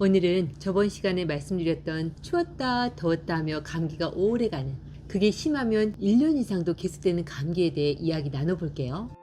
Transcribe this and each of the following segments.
오늘은 저번 시간에 말씀드렸던 추웠다 더웠다 하며 감기가 오래가는, 그게 심하면 1년 이상도 계속되는 감기에 대해 이야기 나눠볼게요.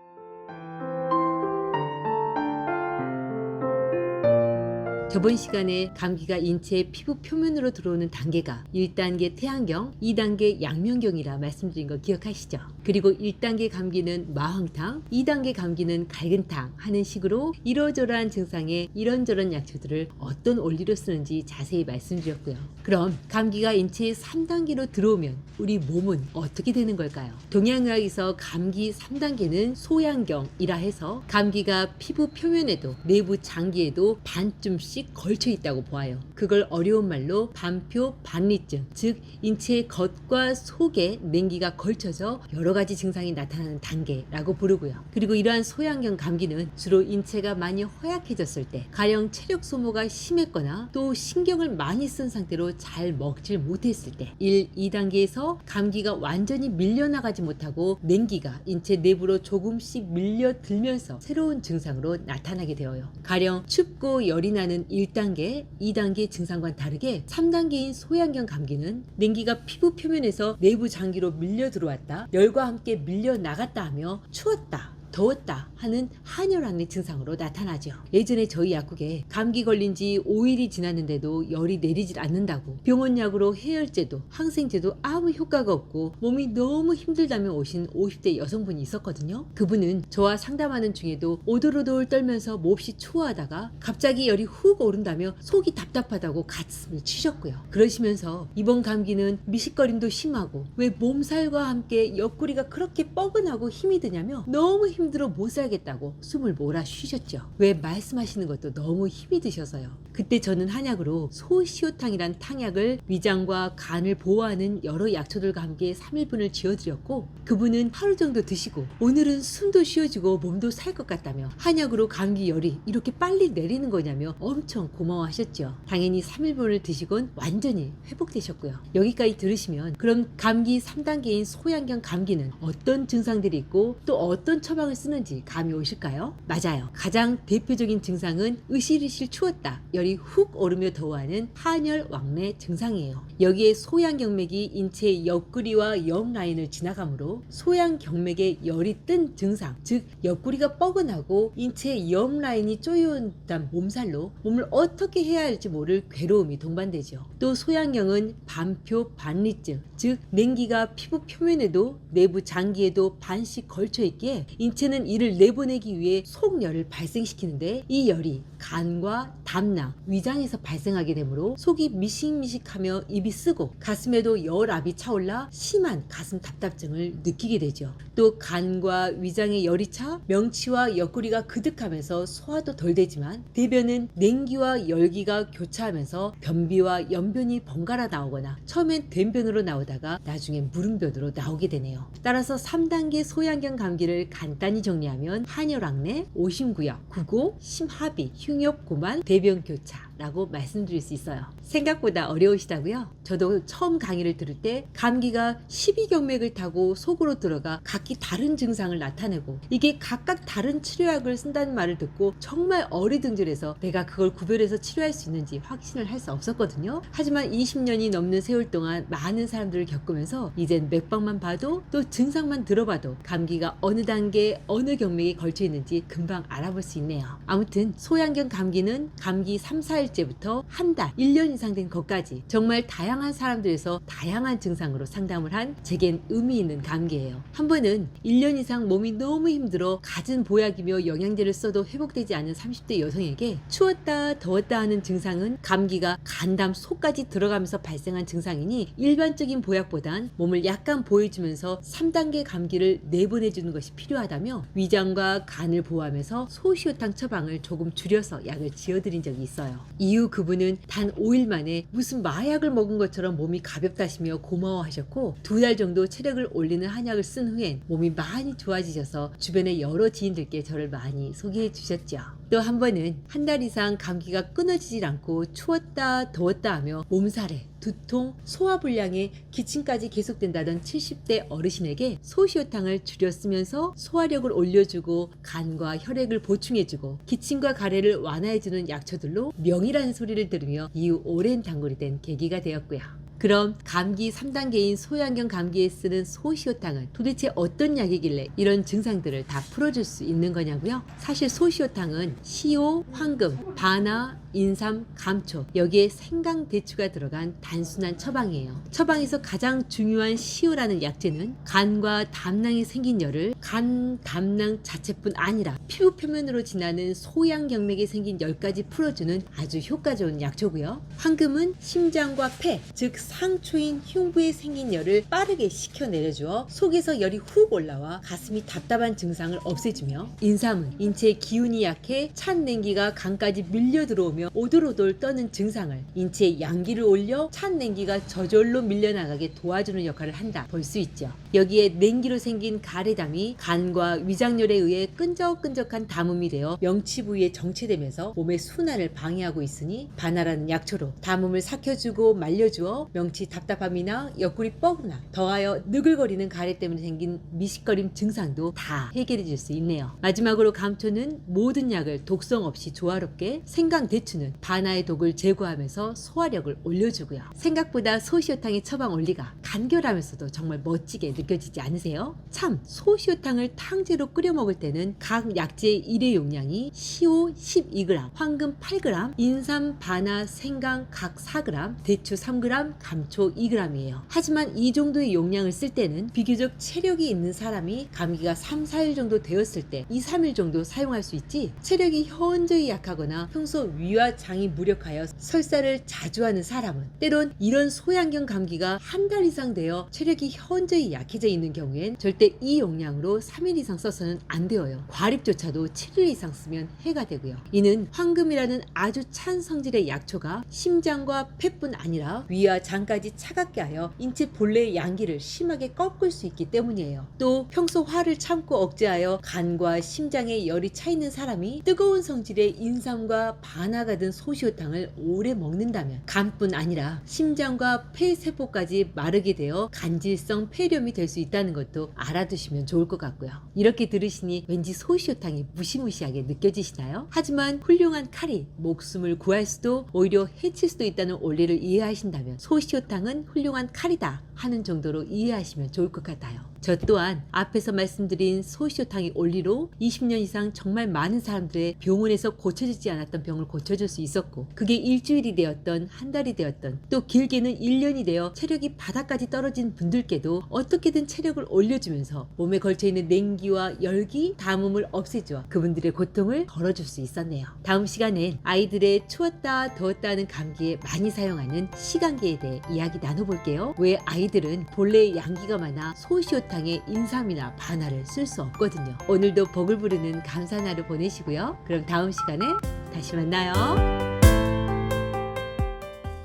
저번 시간에 감기가 인체의 피부 표면으로 들어오는 단계가 1단계 태양경, 2단계 양면경이라 말씀드린 거 기억하시죠? 그리고 1단계 감기는 마황탕, 2단계 감기는 갈근탕 하는 식으로 이러저러한 증상에 이런저런 약초들을 어떤 원리로 쓰는지 자세히 말씀드렸고요. 그럼 감기가 인체의 3단계로 들어오면 우리 몸은 어떻게 되는 걸까요? 동양의학에서 감기 3단계는 소양경이라 해서 감기가 피부 표면에도 내부 장기에도 반쯤씩 걸쳐 있다고 보아요. 그걸 어려운 말로 반표 반리증, 즉 인체의 겉과 속에 냉기가 걸쳐서 여러 가지 증상이 나타나는 단계라고 부르고요. 그리고 이러한 소양경 감기는 주로 인체가 많이 허약해졌을 때, 가령 체력 소모가 심했거나 또 신경을 많이 쓴 상태로 잘 먹질 못했을 때, 1, 2단계에서 감기가 완전히 밀려나가지 못하고 냉기가 인체 내부로 조금씩 밀려들면서 새로운 증상으로 나타나게 되어요. 가령 춥고 열이 나는 1단계, 2단계 증상과는 다르게 3단계인 소양경 감기는 냉기가 피부 표면에서 내부 장기로 밀려 들어왔다, 열과 함께 밀려 나갔다 하며 추웠다 더웠다 하는 한열악내 증상으로 나타나죠. 예전에 저희 약국에 감기 걸린 지 5일이 지났는데도 열이 내리질 않는다고 병원 약으로 해열제도 항생제도 아무 효과가 없고 몸이 너무 힘들다며 오신 50대 여성분이 있었거든요. 그분은 저와 상담하는 중에도 오돌오돌 떨면서 몹시 추워하다가 갑자기 열이 훅 오른다며 속이 답답하다고 가슴을 치셨고요. 그러시면서 이번 감기는 미식거림도 심하고 왜 몸살과 함께 옆구리가 그렇게 뻐근하고 힘이 드냐며 너무 힘들어 못 살겠다고 숨을 몰아 쉬셨죠. 왜 말씀하시는 것도 너무 힘이 드셔서요. 그때 저는 한약으로 소시효탕이란 탕약을 위장과 간을 보호하는 여러 약초들과 함께 3일분을 지어드렸고, 그분은 하루 정도 드시고 오늘은 숨도 쉬어지고 몸도 살 것 같다며 한약으로 감기 열이 이렇게 빨리 내리는 거냐며 엄청 고마워하셨죠. 당연히 3일분을 드시곤 완전히 회복되셨고요. 여기까지 들으시면 그럼 감기 3단계인 소양경 감기는 어떤 증상들이 있고 또 어떤 처방을 쓰는지 감이 오실까요? 맞아요. 가장 대표적인 증상은 으실으실 추웠다, 열이 훅 오르며 더워하는 한열왕래 증상이에요. 여기에 소양경맥이 인체의 옆구리와 옆 라인을 지나가므로 소양경맥에 열이 뜬 증상, 즉 옆구리가 뻐근하고 인체의 옆 라인이 쪼여온다는 몸살로 몸을 어떻게 해야 할지 모를 괴로움이 동반되죠. 또 소양경은 반표 반리증, 즉 냉기가 피부 표면에도 내부 장기에도 반씩 걸쳐 있기에 인체는 이를 내보내기 위해 속열을 발생시키는데, 이 열이 간과 담낭, 위장에서 발생하게 되므로 속이 미식미식하며 입이 쓰고 가슴에도 열압이 차올라 심한 가슴 답답증을 느끼게 되죠. 또 간과 위장에 열이 차 명치와 옆구리가 그득하면서 소화도 덜 되지만 대변은 냉기와 열기가 교차하면서 변비와 연변이 번갈아 나오거나 처음엔 된변으로 나오다가 나중에 무름변으로 나오게 되네요. 따라서 3단계 소양경 감기를 간단히 정리하면 한열왕래, 오심구역, 구고, 심하비, 흉욕, 고만, 대변교차 라고 말씀드릴 수 있어요. 생각보다 어려우시다고요? 저도 처음 강의를 들을 때 감기가 12경맥을 타고 속으로 들어가 각기 다른 증상을 나타내고 이게 각각 다른 치료약을 쓴다는 말을 듣고 정말 어리둥절해서 내가 그걸 구별해서 치료할 수 있는지 확신을 할 수 없었거든요. 하지만 20년이 넘는 세월 동안 많은 사람들을 겪으면서 이젠 맥박만 봐도 또 증상만 들어봐도 감기가 어느 단계 어느 경맥에 걸쳐 있는지 금방 알아볼 수 있네요. 아무튼 소양경 감기는 감기 3, 4일째부터 한 달, 1년 이상 된 것까지 정말 다양한 사람들에서 다양한 증상으로 상담을 한 제겐 의미 있는 감기예요. 한 번은 1년 이상 몸이 너무 힘들어 갖은 보약이며 영양제를 써도 회복되지 않은 30대 여성에게 추웠다 더웠다 하는 증상은 감기가 간담 속까지 들어가면서 발생한 증상이니 일반적인 보약보단 몸을 약간 보여주면서 3단계 감기를 내보내주는 것이 필요하다며 위장과 간을 보호하면서 소시효탕 처방을 조금 줄여서 약을 지어드린 적이 있어요. 이후 그분은 단 5일 만에 무슨 마약을 먹은 것처럼 몸이 가볍다시며 고마워하셨고 2달 정도 체력을 올리는 한약을 쓴 후엔 몸이 많이 좋아지셔서 주변의 여러 지인들께 저를 많이 소개해 주셨죠. 또 한 번은 한 달 이상 감기가 끊어지질 않고 추웠다 더웠다 하며 몸살에 두통, 소화불량에 기침까지 계속된다던 70대 어르신에게 소시효탕을 줄여 쓰면서 소화력을 올려주고 간과 혈액을 보충해주고 기침과 가래를 완화해주는 약초들로 명이라는 소리를 들으며 이후 오랜 단골이 된 계기가 되었고요. 그럼 감기 3단계인 소양경 감기에 쓰는 소시효탕은 도대체 어떤 약이길래 이런 증상들을 다 풀어줄 수 있는 거냐고요? 사실 소시효탕은 시오, 황금, 바나, 인삼, 감초 여기에 생강대추가 들어간 단순한 처방이에요. 처방에서 가장 중요한 시오라는 약재는 간과 담낭에 생긴 열을 간, 담낭 자체뿐 아니라 피부 표면으로 지나는 소양경맥에 생긴 열까지 풀어주는 아주 효과 좋은 약초고요. 황금은 심장과 폐, 즉 상초인 흉부에 생긴 열을 빠르게 식혀내려주어 속에서 열이 훅 올라와 가슴이 답답한 증상을 없애주며, 인삼은 인체의 기운이 약해 찬 냉기가 간까지 밀려 들어오며 오돌오돌 떠는 증상을 인체의 양기를 올려 찬 냉기가 저절로 밀려나가게 도와주는 역할을 한다 볼 수 있죠. 여기에 냉기로 생긴 가래담이 간과 위장열에 의해 끈적끈적한 담음이 되어 명치 부위에 정체되면서 몸의 순환을 방해하고 있으니 바나라는 약초로 담음을 삭혀주고 말려주어 명치 답답함이나 옆구리 뻐근함, 더하여 느글거리는 가래 때문에 생긴 미식거림 증상도 다 해결해 줄 수 있네요. 마지막으로 감초는 모든 약을 독성 없이 조화롭게, 생강대추는 바나의 독을 제거하면서 소화력을 올려주고요. 생각보다 소시효탕의 처방 원리가 간결하면서도 정말 멋지게 느껴지지 않으세요? 참, 소시효탕을 탕제로 끓여 먹을 때는 각 약재의 일회 용량이 시오 12g, 황금 8g, 인삼, 바나, 생강 각 4g, 대추 3g, 감초 2g이에요. 하지만 이 정도의 용량을 쓸 때는 비교적 체력이 있는 사람이 감기가 3, 4일 정도 되었을 때 2, 3일 정도 사용할 수 있지, 체력이 현저히 약하거나 평소 위와 장이 무력하여 설사를 자주 하는 사람은, 때론 이런 소양경 감기가 한 달 이상 되어 체력이 현저히 약해져 있는 경우엔 절대 이 용량으로 3일 이상 써서는 안 되어요. 과립조차도 7일 이상 쓰면 해가 되고요. 이는 황금이라는 아주 찬 성질의 약초가 심장과 폐뿐 아니라 위와 장까지 차갑게 하여 인체 본래의 양기를 심하게 꺾을 수 있기 때문이에요. 또 평소 화를 참고 억제하여 간과 심장에 열이 차 있는 사람이 뜨거운 성질의 인삼과 바나가 든 소시효탕을 오래 먹는다면 간뿐 아니라 심장과 폐 세포까지 마르게 되어 간질성 폐렴이 될 수 있다는 것도 알아두시면 좋을 것 같고요. 이렇게 들으시니 왠지 소시효탕이 무시무시하게 느껴지시나요? 하지만 훌륭한 칼이 목숨을 구할 수도 오히려 해칠 수도 있다는 원리를 이해하신다면 소시효탕은 훌륭한 칼이다 하는 정도로 이해하시면 좋을 것 같아요. 저 또한 앞에서 말씀드린 소시효탕의 원리로 20년 이상 정말 많은 사람들의 병원에서 고쳐지지 않았던 병을 고쳐줄 수 있었고, 그게 일주일이 되었던 한 달이 되었던 또 길게는 1년이 되어 체력이 바닥까지 떨어진 분들께도 어떻게든 체력을 올려주면서 몸에 걸쳐있는 냉기와 열기, 담음을 없애주어 그분들의 고통을 덜어줄 수 있었네요. 다음 시간엔 아이들의 추웠다 더웠다 하는 감기에 많이 사용하는 시간계에 대해 이야기 나눠볼게요. 왜 아이들은 본래의 양기가 많아 소시효탕에 인삼이나 바나를 쓸 수 없거든요. 오늘도 복을 부르는 감사한 하루 보내시고요. 그럼 다음 시간에 다시 만나요.